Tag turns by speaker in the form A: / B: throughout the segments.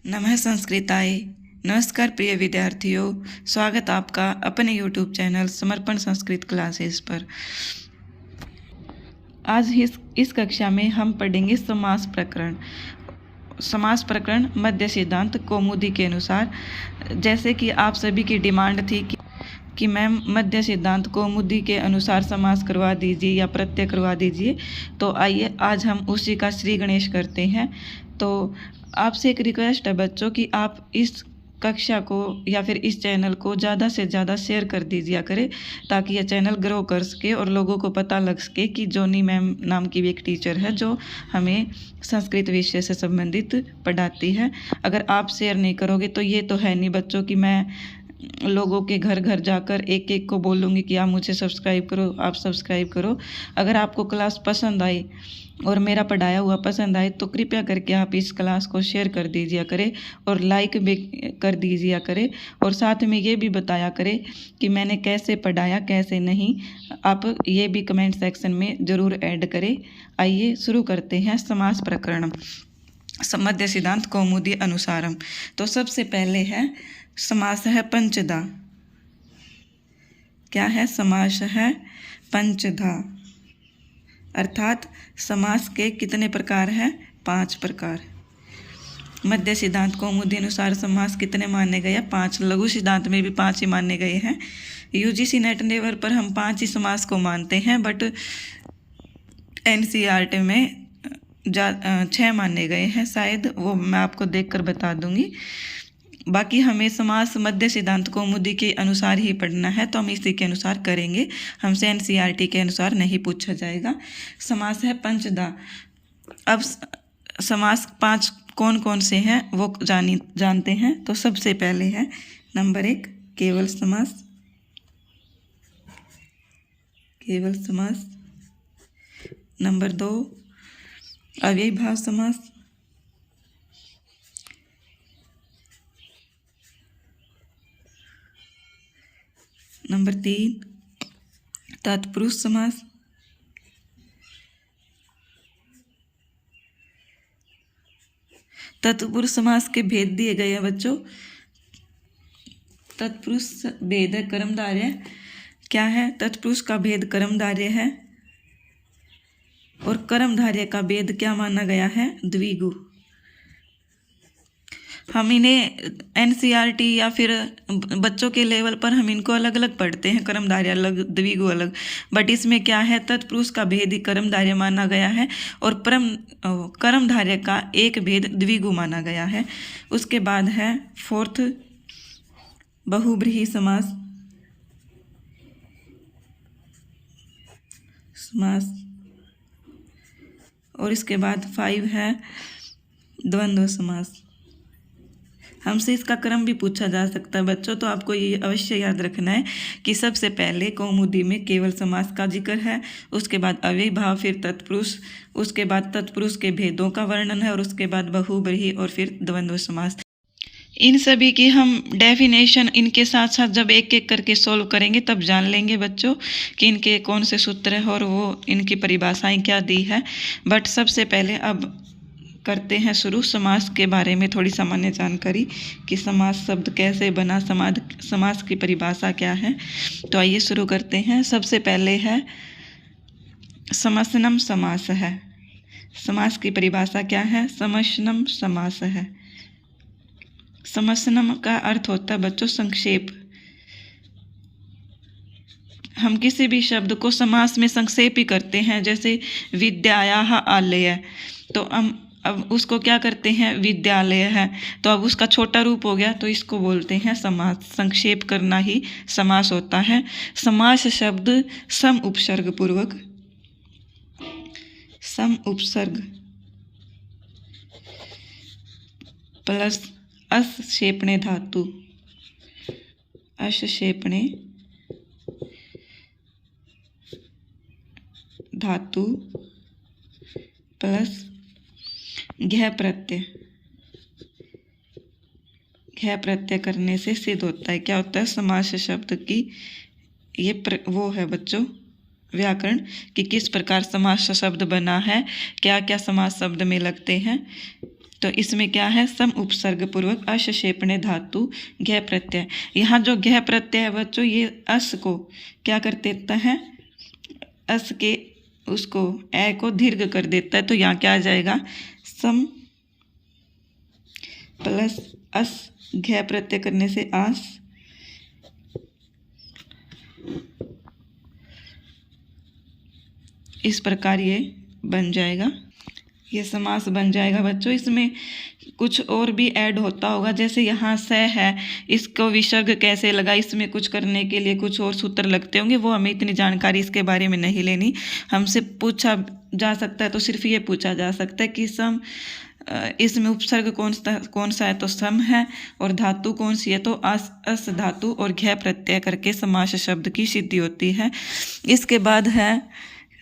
A: नमः संस्कृताय। नमस्कार प्रिय विद्यार्थियों, स्वागत आपका अपने यूट्यूब चैनल समर्पण संस्कृत क्लासेस पर। आज इस कक्षा में हम पढ़ेंगे समास प्रकरण। समास प्रकरण मध्य सिद्धांत कौमुदी के अनुसार। जैसे कि आप सभी की डिमांड थी कि मैम मध्य सिद्धांत कौमुदी के अनुसार समास करवा दीजिए या प्रत्यय करवा दीजिए, तो आइए आज हम उसी का श्री गणेश करते हैं। तो आपसे एक रिक्वेस्ट है बच्चों कि आप इस कक्षा को या फिर इस चैनल को ज़्यादा से ज़्यादा शेयर कर दीजिए करें, ताकि यह चैनल ग्रो कर सके और लोगों को पता लग सके कि जोनी मैम नाम की भी एक टीचर है जो हमें संस्कृत विषय से संबंधित पढ़ाती है। अगर आप शेयर नहीं करोगे तो ये तो है नहीं बच्चों कि मैं लोगों के घर घर जाकर एक एक को बोलूँगी कि आप मुझे सब्सक्राइब करो, आप सब्सक्राइब करो। अगर आपको क्लास पसंद आई और मेरा पढ़ाया हुआ पसंद आए तो कृपया करके आप इस क्लास को शेयर कर दीजिए करें और लाइक भी कर दीजिए करें, और साथ में ये भी बताया करें कि मैंने कैसे पढ़ाया कैसे नहीं। आप ये भी कमेंट सेक्शन में ज़रूर ऐड करें। आइए शुरू करते हैं समास प्रकरण मध्य सिद्धांत कौमुदी अनुसारम। तो सबसे पहले है समास है पंचधा। क्या है? समास है पंचधा, अर्थात समास के कितने प्रकार हैं? 5 प्रकार। मध्य सिद्धांत कौमुदी अनुसार समास कितने माने गए? 5। लघु सिद्धांत में भी 5 ही माने गए हैं। यूजीसी नेट लेवल पर हम 5 ही समास को मानते हैं, बट एनसीईआरटी में 6 माने गए हैं शायद, वो मैं आपको देखकर बता दूंगी। बाकी हमें समास मध्य सिद्धांत कौमुदी के अनुसार ही पढ़ना है, तो हम इसी के अनुसार करेंगे। हमसे एनसीईआरटी के अनुसार नहीं पूछा जाएगा। समास है पंचधा। अब समास 5 कौन कौन से हैं वो जानते हैं। तो सबसे पहले है नंबर 1 केवल समास। केवल समास। नंबर 2 अव्ययीभाव समास। नंबर 3 तत्पुरुष समास। तत्पुरुष समास के भेद दिए गए हैं बच्चों। तत्पुरुष भेद है कर्मधारय। क्या है? तत्पुरुष का भेद कर्मधारय है, और कर्मधारय का भेद क्या माना गया है? द्विगु। हम इन्हें एनसीईआरटी या फिर बच्चों के लेवल पर हम इनको अलग अलग पढ़ते हैं, कर्मधारय अलग द्विगु अलग, बट इसमें क्या है? तत्पुरुष का भेद ही कर्मधारय माना गया है और कर्मधारय का एक भेद द्विगु माना गया है। उसके बाद है 4th बहुब्रीहि समास। और इसके बाद 5 है द्वंद्व समास। हमसे इसका क्रम भी पूछा जा सकता है बच्चों, तो आपको ये अवश्य याद रखना है कि सबसे पहले कौमुदी में केवल समास का जिक्र है, उसके बाद अव्ययीभाव, फिर तत्पुरुष, उसके बाद तत्पुरुष के भेदों का वर्णन है, और उसके बाद बहुब्रीहि और फिर द्वंद्व समास। इन सभी की हम डेफिनेशन इनके साथ साथ जब एक एक करके सोल्व करेंगे तब जान लेंगे बच्चों कि इनके कौन से सूत्र है और वो इनकी परिभाषाएं क्या दी है। बट सबसे पहले अब करते हैं शुरू समास के बारे में थोड़ी सामान्य जानकारी कि समास शब्द कैसे बना, समास की परिभाषा क्या है। तो आइए शुरू करते हैं। सबसे पहले है समसनम समास है। समास की परिभाषा क्या है? समसनम समास है। समसनम का अर्थ होता है बच्चों संक्षेप। हम किसी भी शब्द को समास में संक्षेप ही करते हैं, जैसे विद्यायाः आलय, तो हम अब उसको क्या करते हैं? विद्यालय है, तो अब उसका छोटा रूप हो गया, तो इसको बोलते हैं समास। संक्षेप करना ही समास होता है। समास शब्द सम उपसर्ग पूर्वक, सम उपसर्ग प्लस अशेषणे धातु, अशेषणे धातु प्लस घ प्रत्यय। घ प्रत्यय करने से सिद्ध होता है। क्या होता है? समास शब्द की ये वो है बच्चों व्याकरण कि किस प्रकार समास शब्द बना है, क्या क्या समास शब्द में लगते हैं। तो इसमें क्या है, सम उपसर्ग पूर्वक अशेषणे धातु घ प्रत्यय। यहाँ जो घ प्रत्यय है बच्चों, ये अस को क्या कर देता है, अस के उसको ए को दीर्घ कर देता है। तो यहाँ क्या आ जाएगा, सम प्लस अस घ प्रत्यय करने से आस, इस प्रकार ये बन जाएगा, ये समास बन जाएगा बच्चों। इसमें कुछ और भी ऐड होता होगा, जैसे यहाँ स है, इसको विसर्ग कैसे लगा, इसमें कुछ करने के लिए कुछ और सूत्र लगते होंगे, वो हमें इतनी जानकारी इसके बारे में नहीं लेनी। हमसे पूछा जा सकता है तो सिर्फ ये पूछा जा सकता है कि सम, इसमें उपसर्ग कौन सा है, तो सम है, और धातु कौन सी है, तो अस धातु और घ प्रत्यय करके समास शब्द की सिद्धि होती है। इसके बाद है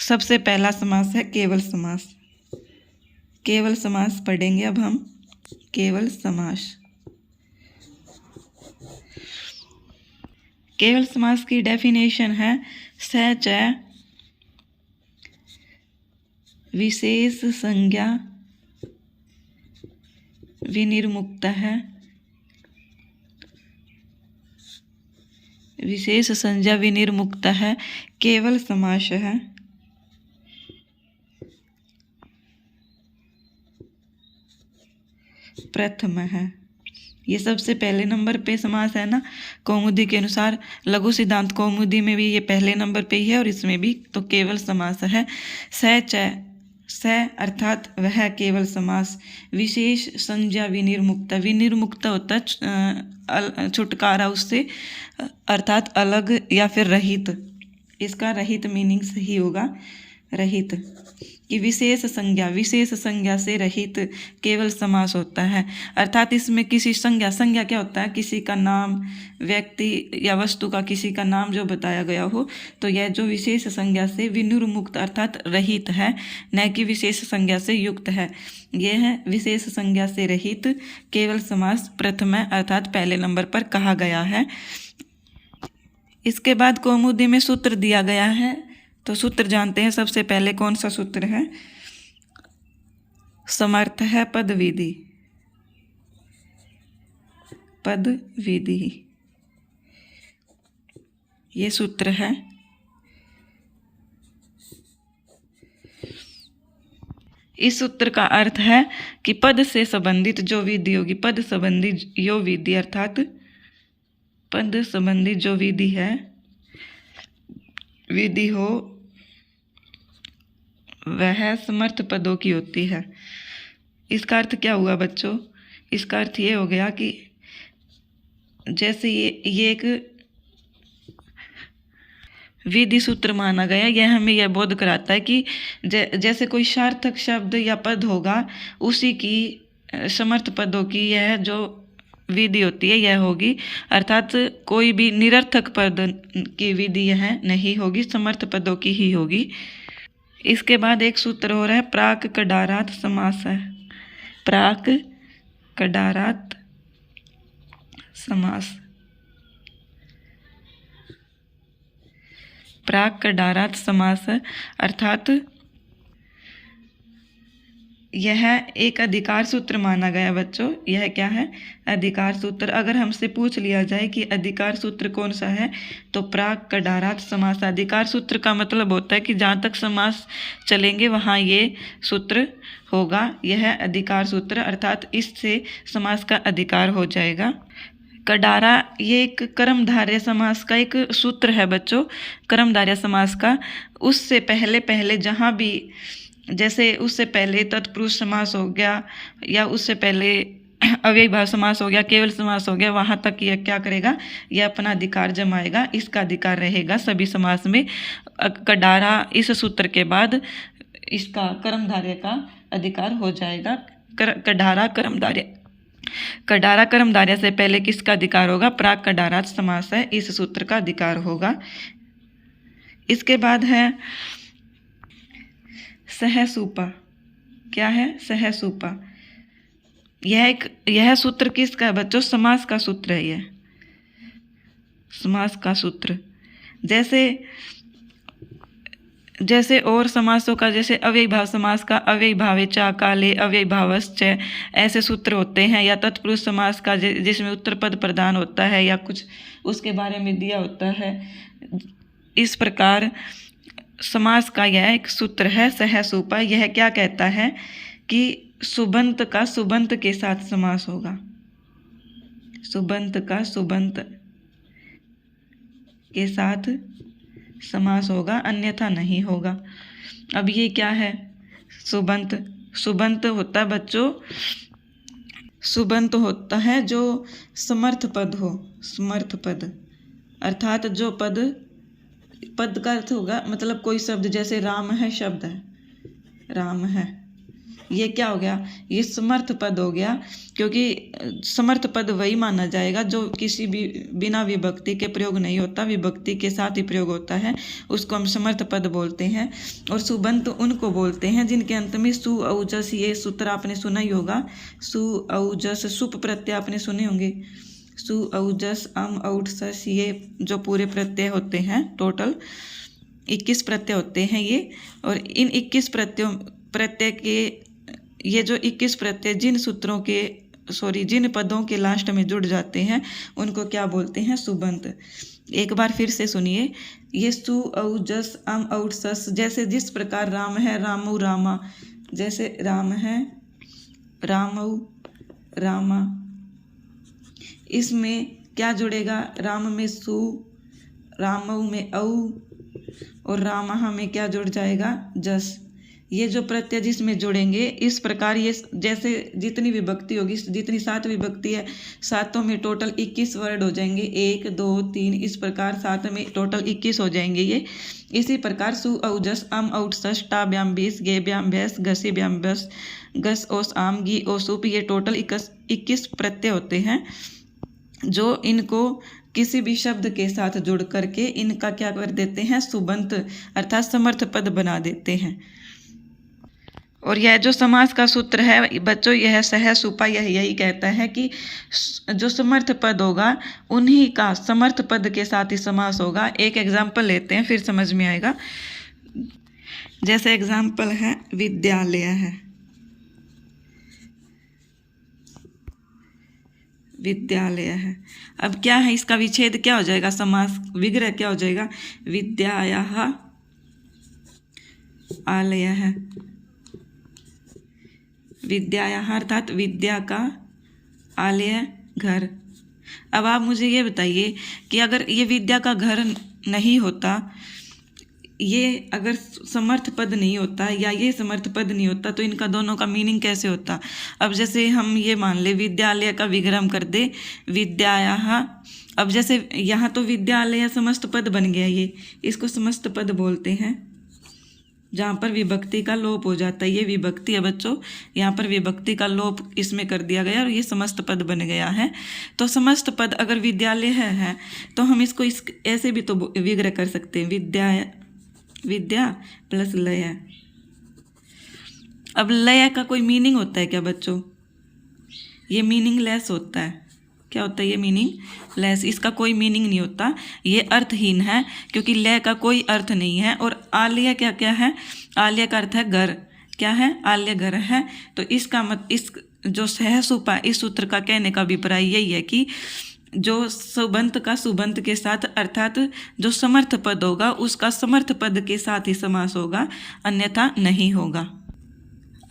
A: सबसे पहला समास है केवल समास। केवल समास पढ़ेंगे अब हम। केवल समास, केवल समास की डेफिनेशन है, स च विशेष संज्ञा विनिर्मुक्त है, विशेष संज्ञा विनिर्मुक्त है, केवल समास है। प्रथम है, ये सबसे पहले नंबर पे समास है ना, कौमुदी के अनुसार। लघु सिद्धांत कौमुदी में भी ये पहले नंबर पे ही है और इसमें भी, तो केवल समास है। स च, स अर्थात वह केवल समास, विशेष संज्ञा विनिर्मुक्त, विनिर्मुक्त होता है छुटकारा उससे, अर्थात अलग या फिर रहित, इसका रहित मीनिंग सही होगा, रहित कि विशेष संज्ञा, विशेष संज्ञा से रहित केवल समास होता है। अर्थात इसमें किसी संज्ञा, संज्ञा क्या होता है, किसी का नाम, व्यक्ति या वस्तु का किसी का नाम जो बताया गया हो, तो यह जो विशेष संज्ञा से विनिर्मुक्त अर्थात रहित है, न कि विशेष संज्ञा से युक्त है, यह है विशेष संज्ञा से रहित केवल समास प्रथम अर्थात पहले नंबर पर कहा गया है। इसके बाद कौमुदी में सूत्र दिया गया है, तो सूत्र जानते हैं। सबसे पहले कौन सा सूत्र है, समर्थ है पद विधि, पद विधि, ये सूत्र है। इस सूत्र का अर्थ है कि पद से संबंधित जो विधि होगी, पद संबंधी यो विधि अर्थात पद संबंधी जो विधि है, विधि हो, वह समर्थ पदों की होती है। इसका अर्थ क्या हुआ बच्चों, इसका अर्थ ये हो गया कि जैसे ये एक विधि सूत्र माना गया, यह हमें यह बोध कराता है कि जैसे कोई सार्थक शब्द या पद होगा, उसी की समर्थ पदों की यह जो विधि होती है यह होगी, अर्थात कोई भी निरर्थक पद की विधि यह नहीं होगी, समर्थ पदों की ही होगी। इसके बाद एक सूत्र हो रहा है प्राक कडारात समास है, प्राक कडारात समास, प्राक कडारात समास अर्थात यह एक अधिकार सूत्र माना गया बच्चों। यह क्या है, अधिकार सूत्र। अगर हमसे पूछ लिया जाए कि अधिकार सूत्र कौन सा है, तो प्राक कडारात समास। अधिकार सूत्र का मतलब होता है कि जहाँ तक समास चलेंगे वहाँ ये सूत्र होगा, यह अधिकार सूत्र, अर्थात इससे समास का अधिकार हो जाएगा। कडारा ये एक कर्मधारय समास का एक सूत्र है बच्चों, कर्मधारय समास का। उससे पहले पहले जहाँ भी, जैसे उससे पहले तत्पुरुष समास हो गया या उससे पहले अव्ययीभाव समास हो गया, केवल समास हो गया, वहाँ तक यह क्या करेगा, यह अपना अधिकार जमाएगा, इसका अधिकार रहेगा सभी समास में। कडारा इस सूत्र के बाद इसका कर्मधारय का अधिकार हो जाएगा। कडारा कर्मधारय, कडारा कर्मधारय से पहले किसका अधिकार होगा, प्राक कडारात समास है, इस सूत्र का अधिकार होगा। इसके बाद है सहसूपा। क्या है, सहसूपा। यह सूत्र किसका है बच्चों, समास का सूत्र है, यह समास का सूत्र। जैसे जैसे और समासों का, जैसे अव्ययीभाव समास का अव्ययीभावे चा काले अव्ययीभावश्च ऐसे सूत्र होते हैं, या तत्पुरुष समास का जिसमें उत्तर पद प्रधान होता है या कुछ उसके बारे में दिया होता है। इस प्रकार समास का यह एक सूत्र है सहसुपा। यह क्या कहता है कि सुबंत का सुबंत के साथ समास होगा, सुबंत का सुबंत के साथ समास होगा, अन्यथा नहीं होगा। अब ये क्या है सुबंत? सुबंत होता है बच्चों, सुबंत होता है जो समर्थ पद हो, समर्थ पद अर्थात जो पद का अर्थ होगा, मतलब कोई शब्द, जैसे राम है शब्द है, राम है, ये क्या हो गया? ये समर्थ पद हो गया, क्योंकि समर्थ पद वही माना जाएगा जो किसी भी बिना विभक्ति के प्रयोग नहीं होता, विभक्ति के साथ ही प्रयोग होता है, उसको हम समर्थ पद बोलते हैं। और सुबंत उनको बोलते हैं जिनके अंत में सु औजस, ये सूत्र आपने सुना ही होगा, सु औजस, सुप प्रत्यय आपने सुने होंगे, सु औजस अम औट सस, ये जो पूरे प्रत्यय होते हैं, टोटल 21 प्रत्यय होते हैं ये। और इन 21 प्रत्यय के ये जो 21 प्रत्यय जिन सूत्रों के जिन पदों के लास्ट में जुड़ जाते हैं उनको क्या बोलते हैं? सुबंत। एक बार फिर से सुनिए, ये सु औ जस अम औट सस, जैसे जिस प्रकार राम है रामऊ रामा, जैसे राम है रामऊ रामा, इसमें क्या जुड़ेगा? राम में सु, रामऊ में औ और रामहा में क्या जुड़ जाएगा? जस। ये जो प्रत्यय जिसमें जुड़ेंगे, इस प्रकार ये जैसे जितनी विभक्ति होगी, जितनी 7 विभक्ति है, 7 में टोटल 21 वर्ड हो जाएंगे, 1 2 3 इस प्रकार 7 में टोटल 21 हो जाएंगे ये। इसी प्रकार सु औ जस अम औट सस टा ब्याम 20 गे ब्याम भैंस घसी ब्याम बस गस ओस आम गी ओ सुप, ये टोटल 21 प्रत्यय होते हैं जो इनको किसी भी शब्द के साथ जुड़ करके इनका क्या कर देते हैं? सुबंत अर्थात समर्थ पद बना देते हैं। और यह जो समास का सूत्र है बच्चों, यह सहसुपा यही कहता है कि जो समर्थ पद होगा उन्हीं का समर्थ पद के साथ ही समास होगा। एक एग्जाम्पल लेते हैं, फिर समझ में आएगा। जैसे एग्जाम्पल है विद्यालय है, विद्यालय है। अब क्या है इसका विच्छेद क्या हो जाएगा? समास विग्रह क्या हो जाएगा? विद्यायाः आलयः है, विद्यायाः अर्थात विद्या का, आलय घर। अब आप मुझे ये बताइए कि अगर ये विद्या का घर नहीं होता, ये अगर समर्थ पद नहीं होता या ये समर्थ पद नहीं होता, तो इनका दोनों का मीनिंग कैसे होता? अब जैसे हम ये मान ले विद्यालय का विग्रह कर दे विद्यायाः, अब जैसे यहाँ तो विद्यालय समस्त पद बन गया, ये इसको समस्त पद बोलते हैं जहाँ पर विभक्ति का लोप हो जाता है। ये विभक्ति है बच्चों, यहाँ पर विभक्ति का लोप इसमें कर दिया गया और ये समस्त पद बन गया है। तो समस्त पद अगर विद्यालय है तो हम इसको ऐसे भी तो विग्रह कर सकते हैं, विद्या प्लस लय। अब लय का कोई मीनिंग होता है क्या बच्चों? ये मीनिंगलेस होता है। क्या होता है ये? Meaning less. इसका कोई मीनिंग नहीं होता, ये अर्थहीन है, क्योंकि लय का कोई अर्थ नहीं है। और आलय क्या क्या है? आलय का अर्थ है घर। क्या है? आलय घर है। तो इसका इस जो सहसुपा इस सूत्र का कहने का अभिप्राय यही है कि जो सुबंत का सुबंत के साथ अर्थात जो समर्थ पद होगा उसका समर्थ पद के साथ ही समास होगा, अन्यथा नहीं होगा।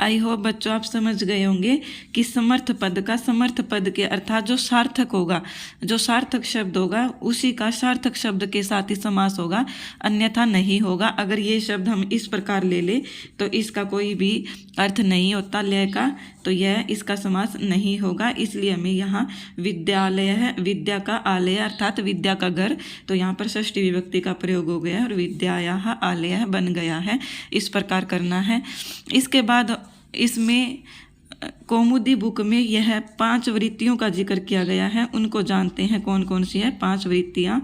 A: आई होप बच्चों आप समझ गए होंगे कि समर्थ पद का समर्थ पद के अर्थात जो सार्थक होगा, जो सार्थक शब्द होगा उसी का सार्थक शब्द के साथ ही समास होगा, अन्यथा नहीं होगा। अगर ये शब्द हम इस प्रकार ले ले तो इसका कोई भी अर्थ नहीं होता लय का, तो यह इसका समास नहीं होगा। इसलिए हमें यहाँ विद्यालय है, विद्या का आलय अर्थात विद्या का घर, तो यहाँ पर षष्ठी विभक्ति का प्रयोग हो गया और विद्यायाः आलयः बन गया है। इस प्रकार करना है। इसके बाद इसमें कौमुदी बुक में यह 5 वृत्तियों का जिक्र किया गया है, उनको जानते हैं कौन कौन सी है 5 वृत्तियाँ।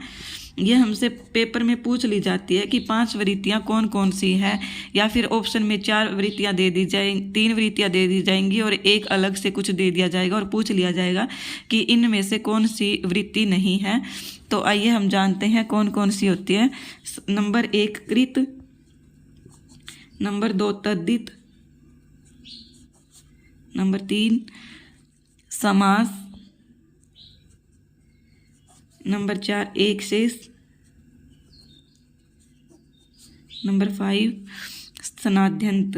A: ये हमसे पेपर में पूछ ली जाती है कि 5 वृत्तियाँ कौन कौन सी है, या फिर ऑप्शन में 4 वृत्तियाँ दे दी जाएंगी, 3 वृत्तियाँ दे दी जाएंगी और एक अलग से कुछ दे दिया जाएगा और पूछ लिया जाएगा कि इनमें से कौन सी वृत्ति नहीं है। तो आइए हम जानते हैं कौन कौन सी होती है। नंबर 1 कृत, नंबर 2 तद्धित। नंबर 3 समास। नंबर 4 एक शेष। नंबर 5 सनाद्यंत।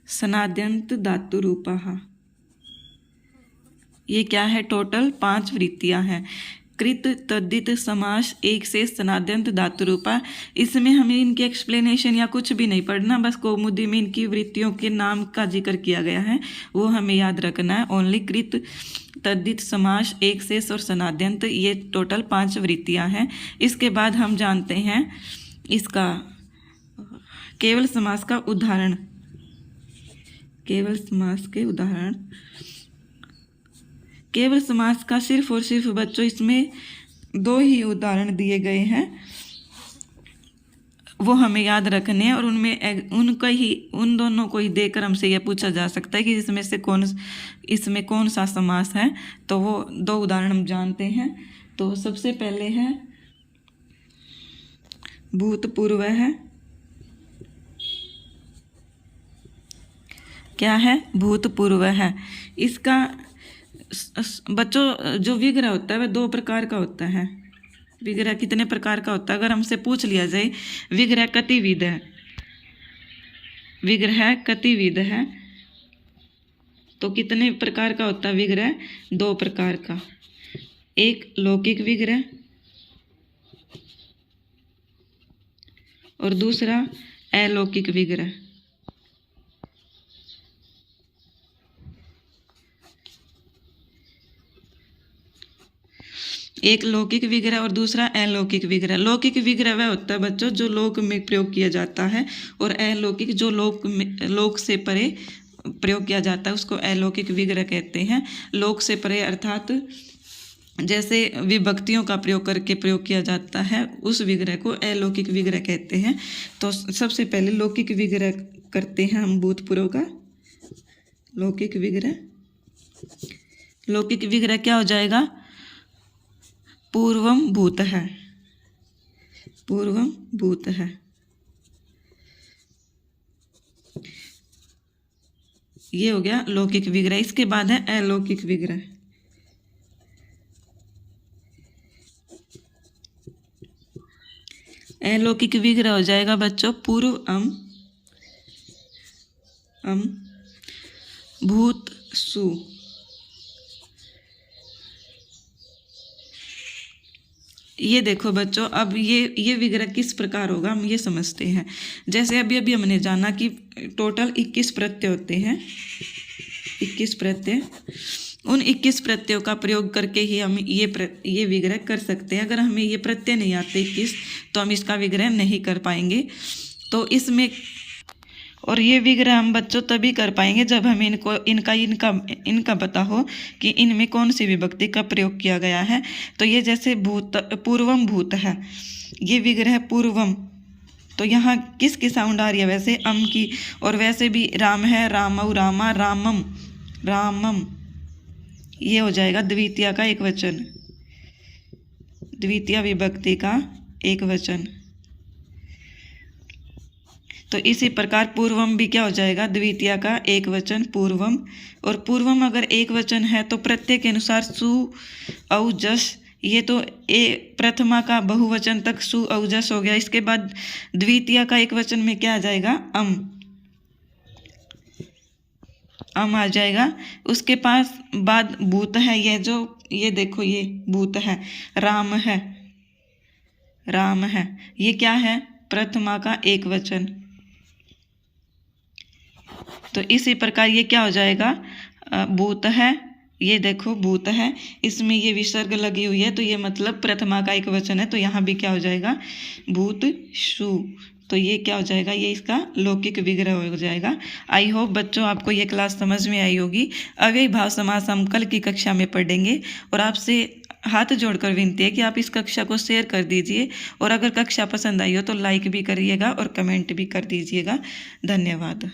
A: सनाद्यंत धातु रूपः। ये क्या है? टोटल 5 वृत्तियां हैं। कृत, तद्धित, समास, एक शेष, सनाद्यंत, धातु रूपा। इसमें हमें इनकी एक्सप्लेनेशन या कुछ भी नहीं पढ़ना, बस कौमुदी में इनकी वृत्तियों के नाम का जिक्र किया गया है, वो हमें याद रखना है। ओनली कृत, तद्धित, समास, एक शेष और सनाद्यंत, ये टोटल 5 वृत्तियां हैं। इसके बाद हम जानते हैं इसका केवल समास का उदाहरण। केवल समास के उदाहरण। केवल समास का सिर्फ और सिर्फ बच्चों इसमें 2 ही उदाहरण दिए गए हैं, वो हमें याद रखने हैं और उन दोनों को ही देकर हमसे यह पूछा जा सकता है कि इसमें कौन सा समास है। तो वो 2 उदाहरण हम जानते हैं। तो सबसे पहले है भूतपूर्व है। क्या है? भूतपूर्व है। इसका बच्चों जो विग्रह होता है वह 2 प्रकार का होता है। विग्रह कितने प्रकार का होता है? अगर हमसे पूछ लिया जाए विग्रह कतिविध है, विग्रह कतिविध है, तो कितने प्रकार का होता है विग्रह? 2 प्रकार का। एक लौकिक विग्रह और दूसरा अलौकिक विग्रह। एक लौकिक विग्रह और दूसरा अलौकिक विग्रह। लौकिक विग्रह वह होता है बच्चों जो लोक में प्रयोग किया जाता है, और अलौकिक जो लोक से परे प्रयोग किया जाता है उसको अलौकिक विग्रह कहते हैं। लोक से परे अर्थात जैसे विभक्तियों का प्रयोग करके प्रयोग किया जाता है, उस विग्रह को अलौकिक विग्रह कहते हैं। तो सबसे पहले लौकिक विग्रह करते हैं हम भूतपूर्व का। लौकिक विग्रह। लौकिक विग्रह क्या हो जाएगा? पूर्वम भूत है। पूर्वम भूत है। ये हो गया लौकिक विग्रह। इसके बाद है अलौकिक विग्रह। अलौकिक विग्रह हो जाएगा बच्चों पूर्व अम भूत सु। ये देखो बच्चों, अब ये विग्रह किस प्रकार होगा हम ये समझते हैं। जैसे अभी हमने जाना कि टोटल 21 प्रत्यय होते हैं। 21 प्रत्यय। उन 21 प्रत्ययों का प्रयोग करके ही हम ये विग्रह कर सकते हैं। अगर हमें ये प्रत्यय नहीं आते 21 तो हम इसका विग्रह नहीं कर पाएंगे। तो इसमें और ये विग्रह हम बच्चों तभी कर पाएंगे जब हमें इनका पता हो कि इनमें कौन सी विभक्ति का प्रयोग किया गया है। तो ये जैसे पूर्वम भूत है, ये विग्रह पूर्वम, तो यहाँ किसकी साउंड आ रही है? वैसे अम की। और वैसे भी राम है, रामऊ, रामा, रामम, रामम, ये हो जाएगा द्वितीय का एक वचन, द्वितीय विभक्ति का एक वचन। तो इसी प्रकार पूर्वम भी क्या हो जाएगा? द्वितीय का एक वचन पूर्वम। और पूर्वम अगर एक वचन है तो प्रत्यय के अनुसार सु औ जस, ये तो प्रथमा का बहुवचन तक सु औ जस हो गया। इसके बाद द्वितीय का एक वचन में क्या आ जाएगा? अम आ जाएगा। उसके पास बाद भूत है, ये देखो ये भूत है, राम है, राम है, ये क्या है? प्रथमा का एक वचन। तो इसी प्रकार ये क्या हो जाएगा? भूत है, ये देखो भूत है, इसमें ये विसर्ग लगी हुई है तो ये मतलब प्रथमा का एक वचन है, तो यहाँ भी क्या हो जाएगा? भूत शु। तो ये क्या हो जाएगा? ये इसका लौकिक विग्रह हो जाएगा। आई होप बच्चों आपको ये क्लास समझ में आई होगी। अव्ययी भाव समास हम कल की कक्षा में पढ़ेंगे। और आपसे हाथ जोड़कर विनती है कि आप इस कक्षा को शेयर कर दीजिए, और अगर कक्षा पसंद आई हो तो लाइक भी करिएगा और कमेंट भी कर दीजिएगा। धन्यवाद।